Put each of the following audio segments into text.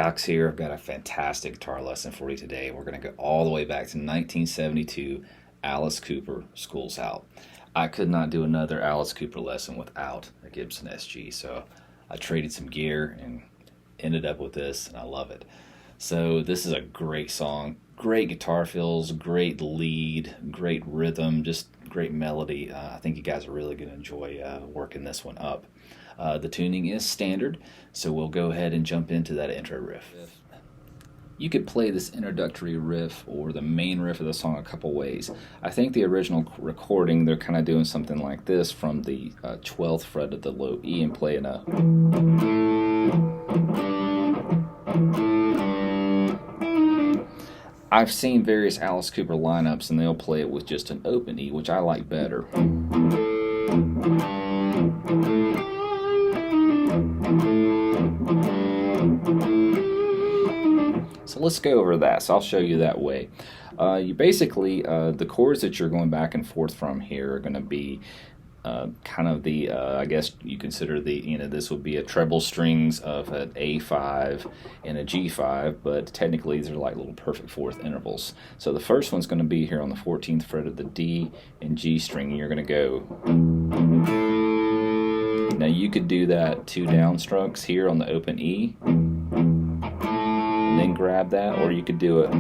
Cox here. I've got a fantastic guitar lesson for you today. We're going to go all the way back to 1972, Alice Cooper, School's Out. I could not do another Alice Cooper lesson without a Gibson SG, so I traded some gear and ended up with this, and I love it. So this is a great song, great guitar fills, great lead, great rhythm, just great melody. I think you guys are really going to enjoy working this one up. The tuning is standard, so we'll go ahead and jump into that intro riff. You could play this introductory riff or the main riff of the song a couple ways. I think the original recording, they're kind of doing something like this from the 12th fret of the low E and playing a... I've seen various Alice Cooper lineups and they'll play it with just an open E, which I like better. So let's go over that. So I'll show you that way. You basically, the chords that you're going back and forth from here are going to be kind of the, I guess you consider the, this would be a treble strings of an A5 and a G5, but technically these are like little perfect fourth intervals. So the first one's going to be here on the 14th fret of the D and G string, and you're going to go. Now you could do that two downstrokes here on the open E, and then grab that, or you could do it.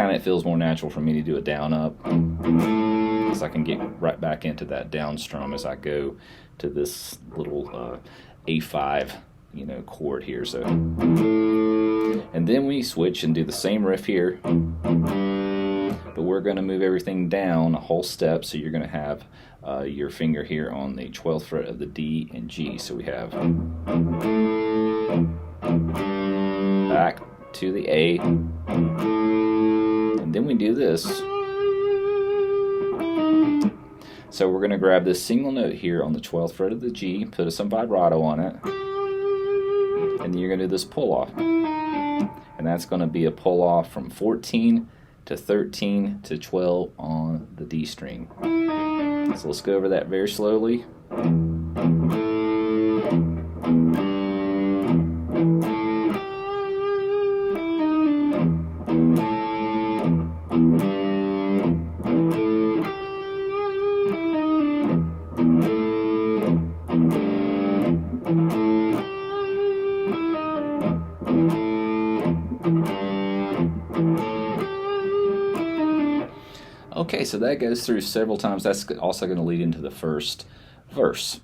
It feels more natural for me to do a down up, so I can get right back into that down strum as I go to this little A5 chord here. So, and then we switch and do the same riff here, but we're going to move everything down a whole step, so you're going to have your finger here on the 12th fret of the D and G. So we have back to the A, and then we do this. So we're going to grab this single note here on the 12th fret of the G, put some vibrato on it, and then you're going to do this pull off, and that's going to be a pull off from 14 to 13 to 12 on the D string. So let's go over that very slowly. Okay, so that goes through several times. That's also going to lead into the first verse.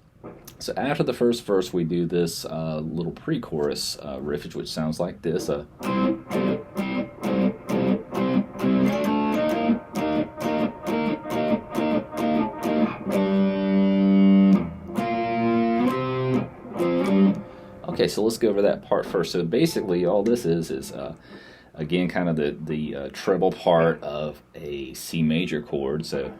So after the first verse, we do this little pre-chorus riffage, which sounds like this. Okay, so let's go over that part first. So basically, all this is again, kind of the treble part of a C major chord. So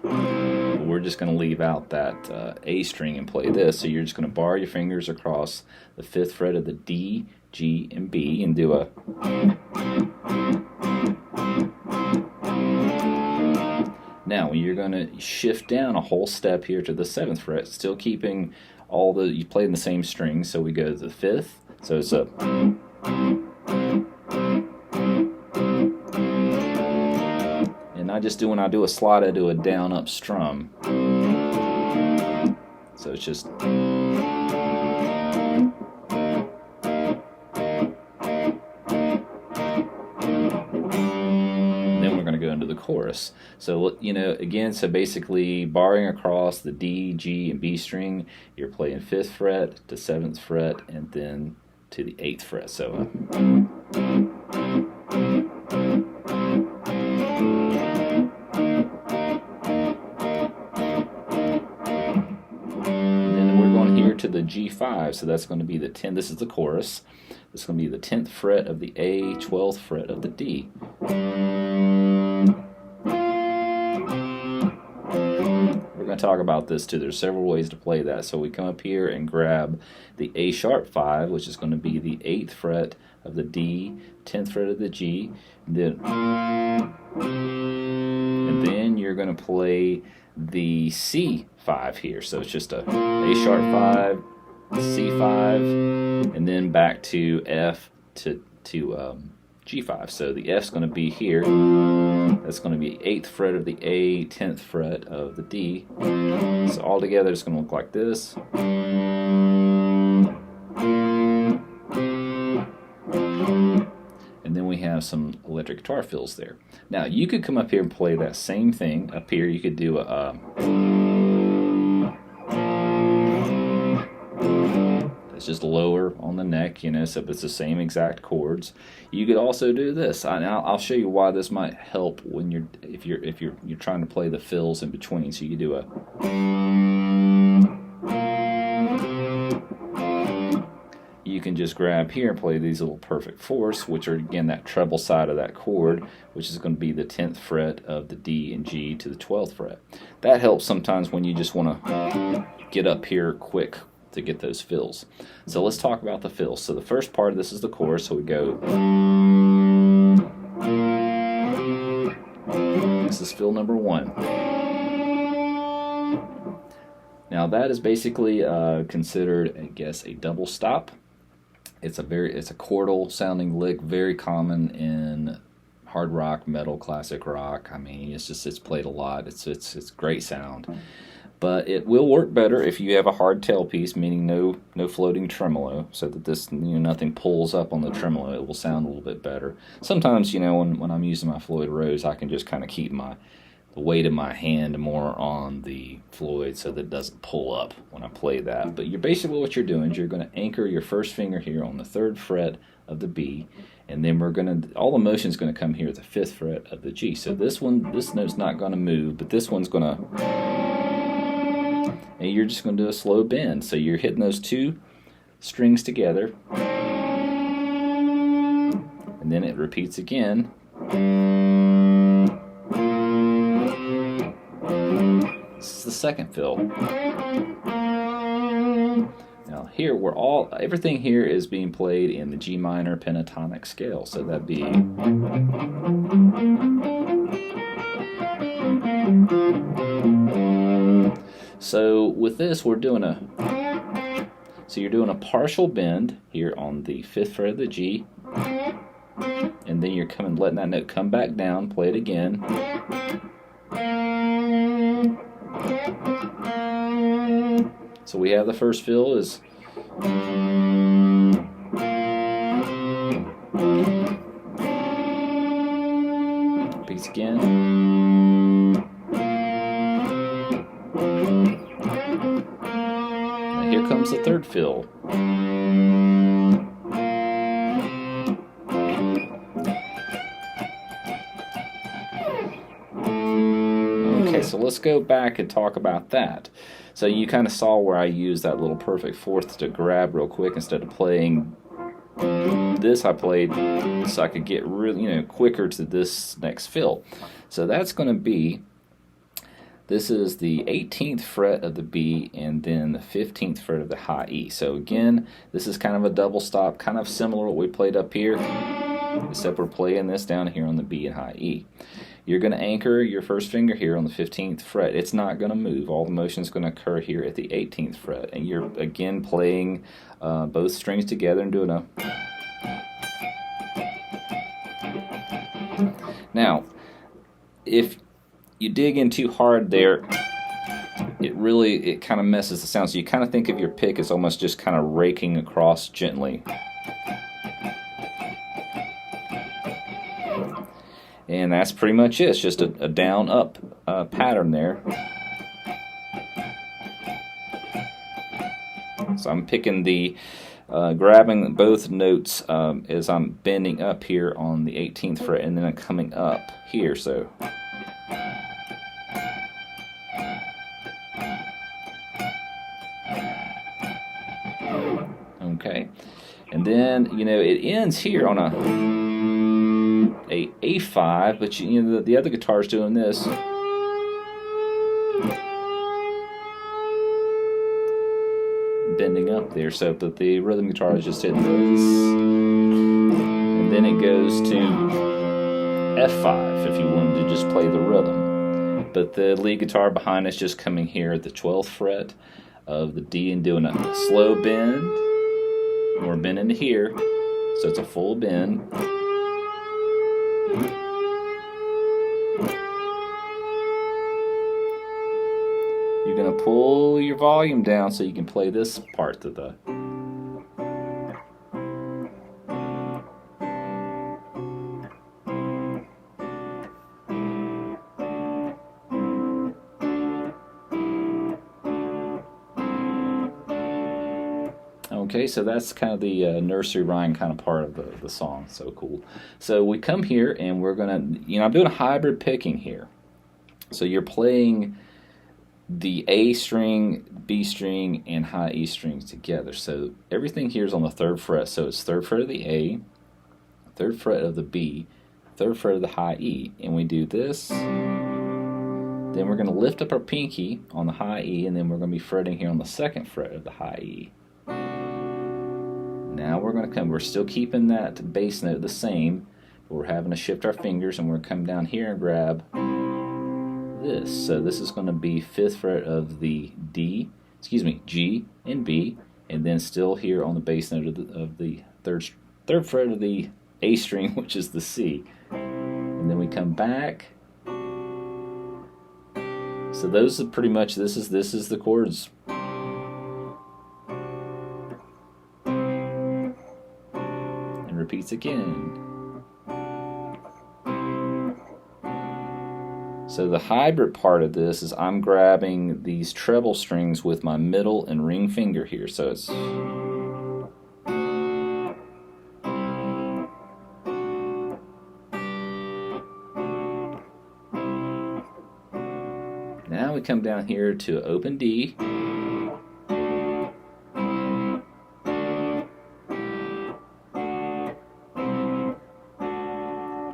we're just going to leave out that A string and play this. So you're just going to bar your fingers across the 5th fret of the D, G, and B and do a. Now you're going to shift down a whole step here to the 7th fret, still keeping you played in the same string. So we go to the 5th. So it's a. When I do a slide, I do a down up strum. So it's just. Then we're going to go into the chorus. So again, so basically barring across the D, G, and B string, you're playing 5th fret to 7th fret, and then to the 8th fret. So. To the G5, so that's going to be the 10th. This is the chorus. This is going to be the 10th fret of the A, 12th fret of the D. We're going to talk about this too. There's several ways to play that. So we come up here and grab the A sharp 5, which is going to be the 8th fret of the D, 10th fret of the G, and then you're going to play the C5 here. So it's just a A sharp 5, C5, and then back to F, to G5. So the F's going to be here. That's going to be 8th fret of the A, 10th fret of the D. So all together it's going to look like this. And then we have some electric guitar fills there. Now you could come up here and play that same thing. Up here you could do a it's just lower on the neck, you know, so it's the same exact chords. You could also do this. I'll show you why this might help when you're trying to play the fills in between. So you could do a, you can just grab here and play these little perfect fourths, which are again that treble side of that chord, which is going to be the 10th fret of the D and G to the 12th fret. That helps sometimes when you just want to get up here quick to get those fills. So let's talk about the fills. So the first part of this is the chorus, so we go, this is fill number 1. Now that is basically considered, I guess, a double stop. It's a chordal sounding lick, very common in hard rock, metal, classic rock. I mean, it's played a lot. It's great sound. But it will work better if you have a hard tail piece, meaning no floating tremolo, so that this, you know, nothing pulls up on the tremolo. It will sound a little bit better. Sometimes, you know, when I'm using my Floyd Rose, I can just kind of keep the weight of my hand more on the Floyd so that it doesn't pull up when I play that. But basically what you're doing is you're going to anchor your first finger here on the 3rd fret of the B, and then all the motion is going to come here at the 5th fret of the G. So this note's not going to move, but this one's going to, and you're just going to do a slow bend. So you're hitting those 2 strings together, and then it repeats again. This is the 2nd fill. Now here everything here is being played in the G minor pentatonic scale. So that'd be, so with this we're doing you're doing a partial bend here on the 5th fret of the G, and then you're letting that note come back down, play it again. So we have the first fill is repeats again. And here comes the 3rd fill. Okay, so let's go back and talk about that. So you kind of saw where I used that little perfect fourth to grab real quick instead of playing this. I played so I could get really, you know, quicker to this next fill. So that's going to be, this is the 18th fret of the B and then the 15th fret of the high E. So again, this is kind of a double stop, kind of similar to what we played up here, except we're playing this down here on the B and high E. You're going to anchor your first finger here on the 15th fret. It's not going to move. All the motion is going to occur here at the 18th fret. And you're, again, playing both strings together and doing a... Now, if you dig in too hard there, it kind of messes the sound. So you kind of think of your pick as almost just kind of raking across gently. And that's pretty much it. It's just a down-up pattern there. So I'm picking grabbing both notes as I'm bending up here on the 18th fret, and then I'm coming up here. So. Okay. And then, you know, it ends here on a A5, but you know the other guitar's doing this. Bending up there, so that the rhythm guitar is just hitting this. And then it goes to F5 if you wanted to just play the rhythm. But the lead guitar behind is just coming here at the 12th fret of the D and doing a slow bend. And we're bending to here. So it's a full bend. You're going to pull your volume down so you can play this part of the. Okay, so that's kind of the nursery rhyme kind of part of the song. So cool. So we come here and we're going to, I'm doing a hybrid picking here. So you're playing the A string, B string, and high E strings together. So everything here is on the 3rd fret. So it's 3rd fret of the A, 3rd fret of the B, 3rd fret of the high E. And we do this. Then we're going to lift up our pinky on the high E, and then we're going to be fretting here on the 2nd fret of the high E. Now we're going to come, we're still keeping that bass note the same, but we're having to shift our fingers, and we're going to come down here and grab this. So this is going to be 5th fret of the G and B, and then still here on the bass note of the third fret of the A string, which is the C. And then we come back. So those are pretty much, this is the chords. Repeats again. So the hybrid part of this is I'm grabbing these treble strings with my middle and ring finger here. So it's now we come down here to open D.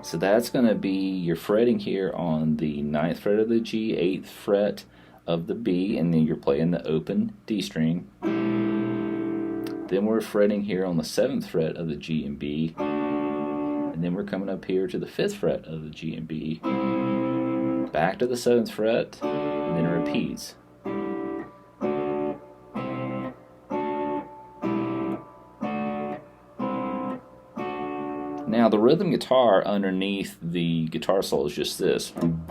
So that's going to be, you're fretting here on the 9th fret of the G, 8th fret of the B, and then you're playing the open D string. Then we're fretting here on the 7th fret of the G and B, and then we're coming up here to the 5th fret of the G and B, back to the 7th fret, and then it repeats. Now the rhythm guitar underneath the guitar solo is just this. Guitar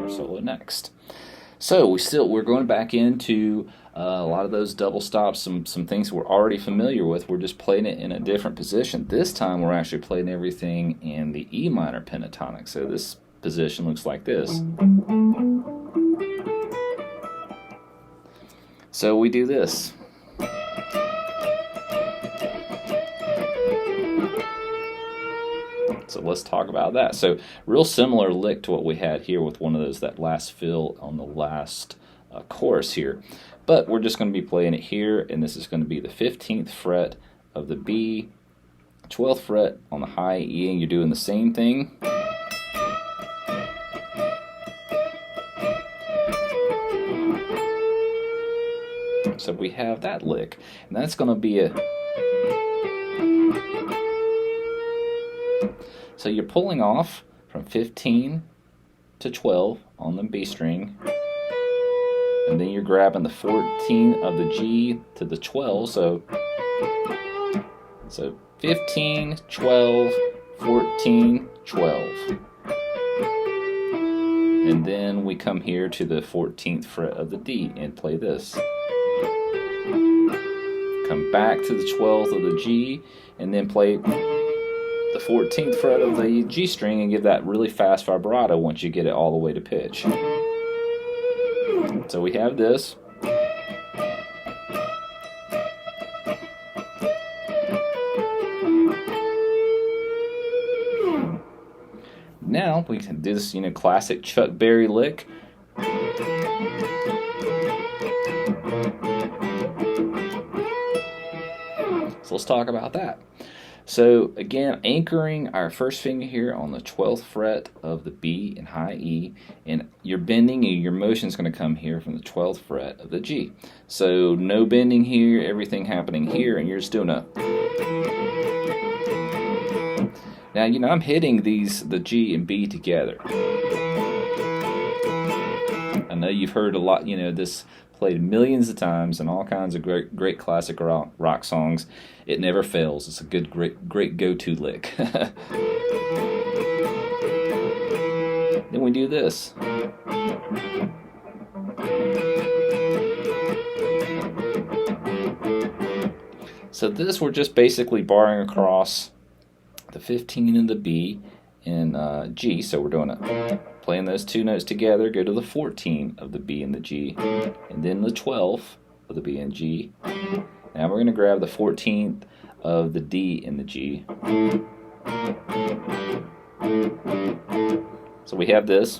solo next. So we're going back into a lot of those double stops, some things we're already familiar with. We're just playing it in a different position. This time we're actually playing everything in the E minor pentatonic. So this position looks like this. So we do this. So let's talk about that. So real similar lick to what we had here with one of those, that last fill on the last chorus here. But we're just going to be playing it here, and this is going to be the 15th fret of the B, 12th fret on the high E, and you're doing the same thing. So we have that lick, and that's going to be a. So you're pulling off from 15 to 12 on the B string, and then you're grabbing the 14 of the G to the 12. So 15, 12, 14, 12. And then we come here to the 14th fret of the D and play this. Come back to the 12th of the G, and then play the 14th fret of the G string and give that really fast vibrato once you get it all the way to pitch. So we have this. Now we can do this, classic Chuck Berry lick. So let's talk about that. So again, anchoring our first finger here on the 12th fret of the B and high E, and your bending and your motion is going to come here from the 12th fret of the G. So no bending here, everything happening here, and you're just doing a. Now I'm hitting the G and B together. know you've heard a lot, this played millions of times in all kinds of great classic rock songs. It never fails. It's a good, great go-to lick. Then we do this. So this, we're just basically barring across the 15 and the B and G. So we're doing it, playing those two notes together, go to the 14 of the B and the G, and then the 12 of the B and G. Now we're going to grab the 14th of the D and the G. So we have this.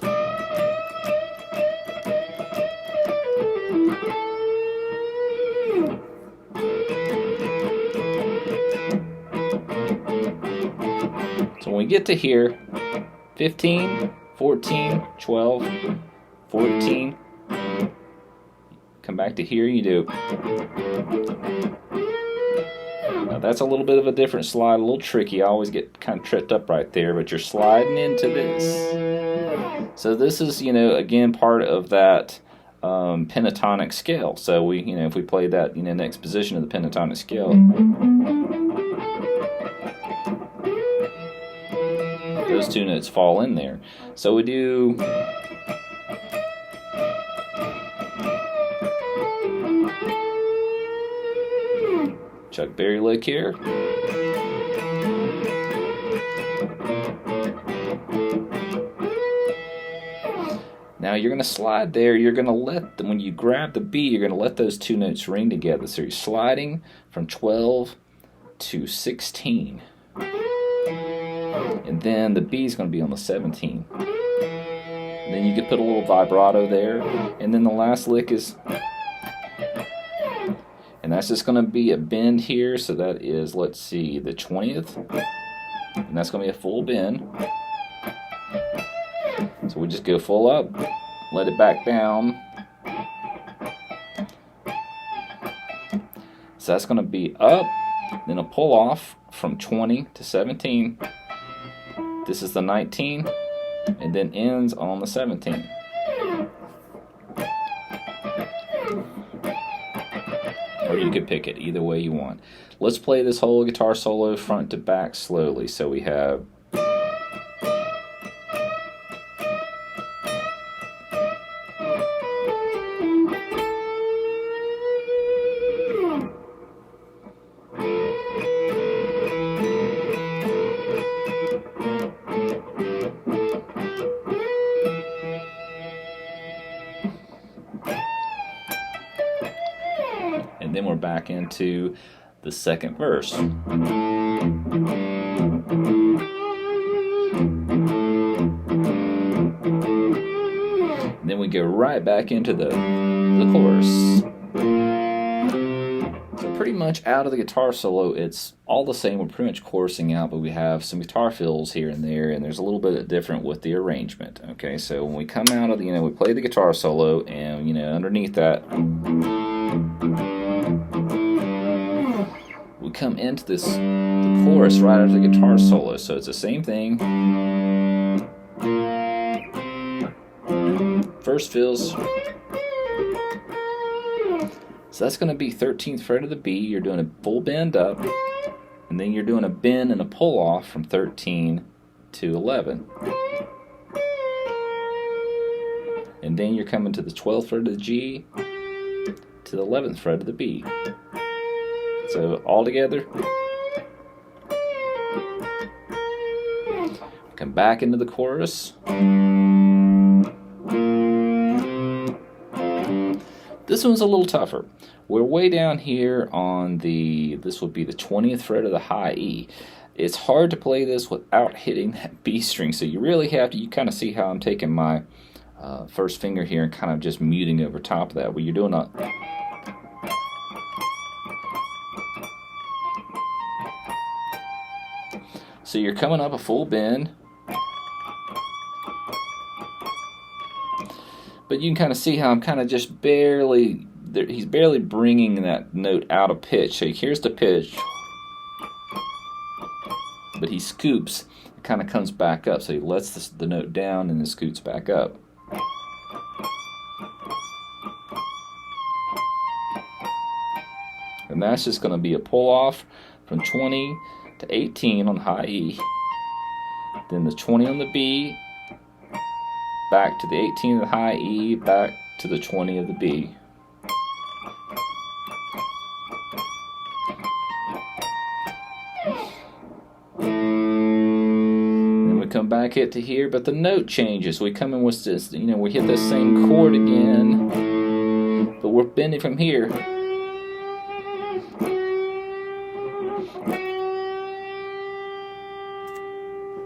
So when we get to here, 15, 14, 12, 14, come back to here, you do. Now that's a little bit of a different slide, a little tricky. I always get kind of tripped up right there, but you're sliding into this. So this is, again, part of that pentatonic scale. So we, if we play that, next position of the pentatonic scale, those two notes fall in there. So we do Chuck Berry lick here. Now you're going to slide there. You're going to let when you grab the B, you're going to let those two notes ring together. So you're sliding from 12 to 16. And then the B is going to be on the 17. And then you can put a little vibrato there. And then the last lick is, and that's just going to be a bend here. So that is, let's see, the 20th. And that's going to be a full bend. So we just go full up, let it back down. So that's going to be up, then a pull off from 20 to 17. This is the 19, and then ends on the 17. Or you could pick it either way you want. Let's play this whole guitar solo front to back slowly. So we have and then we're back into the second verse. And then we go right back into the chorus. So pretty much out of the guitar solo, it's all the same. We're pretty much chorusing out, but we have some guitar fills here and there, and there's a little bit different with the arrangement. Okay, so when we come out of the, we play the guitar solo, and underneath that, we come into the chorus right after the guitar solo. So it's the same thing. First fills. So that's going to be 13th fret of the B. You're doing a full bend up, and then you're doing a bend and a pull off from 13 to 11. And then you're coming to the 12th fret of the G to the 11th fret of the B. So all together, come back into the chorus. This one's a little tougher. We're way down here on this would be the 20th fret of the high E. It's hard to play this without hitting that B string, so you really have to, you kind of see how I'm taking my first finger here and kind of just muting over top of that, where you're doing a so you're coming up a full bend, but you can kind of see how I'm kind of just barely, he's barely bringing that note out of pitch. So here's the pitch, but he scoops, it kind of comes back up. So he lets the note down and then scoots back up. And that's just going to be a pull off from 20 to 18 on high E. Then the 20 on the B, back to the 18 of the high E, back to the 20 of the B. Then we come back to here, but the note changes. We come in with this, we hit the same chord again, but we're bending from here.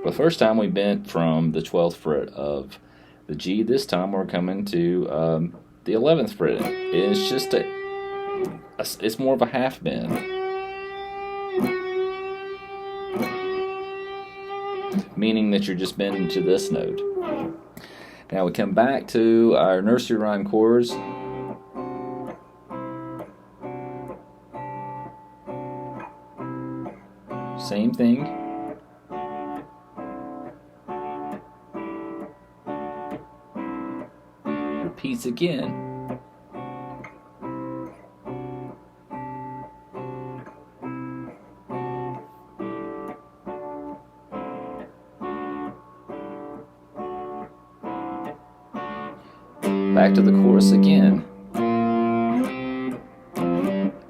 The first time we bent from the 12th fret of the G. This time we're coming to the 11th fret. It's just it's more of a half bend. Meaning that you're just bending to this note. Now we come back to our nursery rhyme chords. Same thing. Repeats again. Back to the chorus again.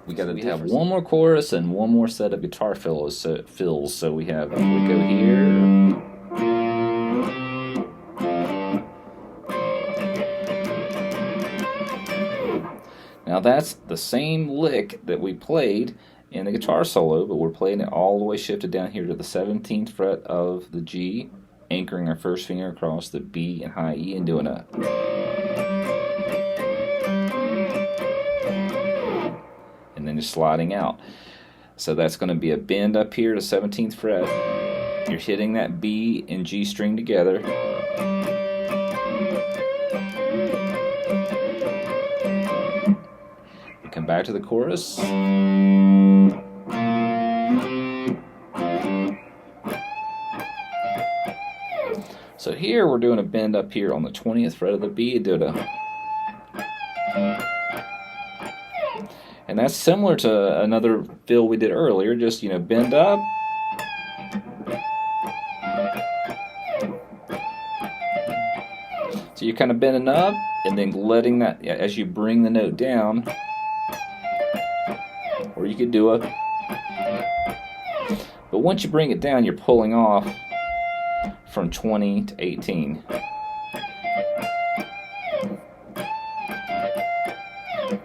We have one more chorus and one more set of guitar fills. So we go here. Now that's the same lick that we played in the guitar solo, but we're playing it all the way shifted down here to the 17th fret of the G, anchoring our first finger across the B and high E and doing a. And then just sliding out. So that's going to be a bend up here to 17th fret. You're hitting that B and G string together. Come back to the chorus. So here we're doing a bend up here on the 20th fret of the B and doing a. And that's similar to another fill we did earlier, just, bend up. So you're kind of bending up and then letting that, as you bring the note down, or you could do a, but once you bring it down, you're pulling off from 20 to 18.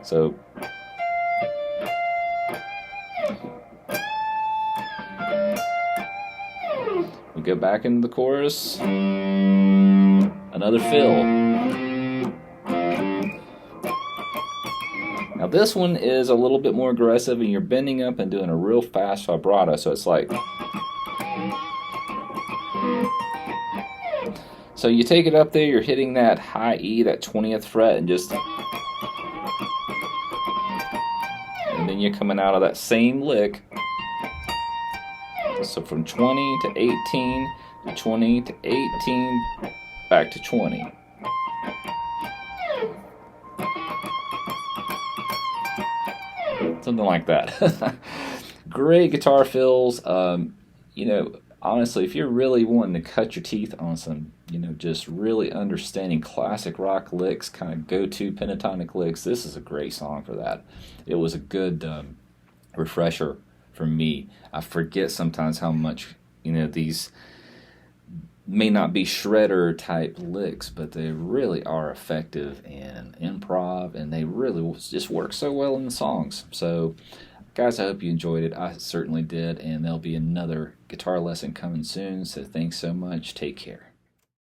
So we go back into the chorus, another fill. Now this one is a little bit more aggressive and you're bending up and doing a real fast vibrato, so it's like, so you take it up there, you're hitting that high E, that 20th fret, and just, and then you're coming out of that same lick. So from 20 to 18, to 20 to 18, back to 20. Something like that. Great guitar fills. Honestly, if you're really wanting to cut your teeth on some, just really understanding classic rock licks, kind of go-to pentatonic licks, this is a great song for that. It was a good refresher for me. I forget sometimes how much, these may not be shredder type licks, but they really are effective in improv, and they really just work so well in the songs. So guys, I hope you enjoyed it. I certainly did, and there'll be another guitar lesson coming soon, so thanks so much. Take care.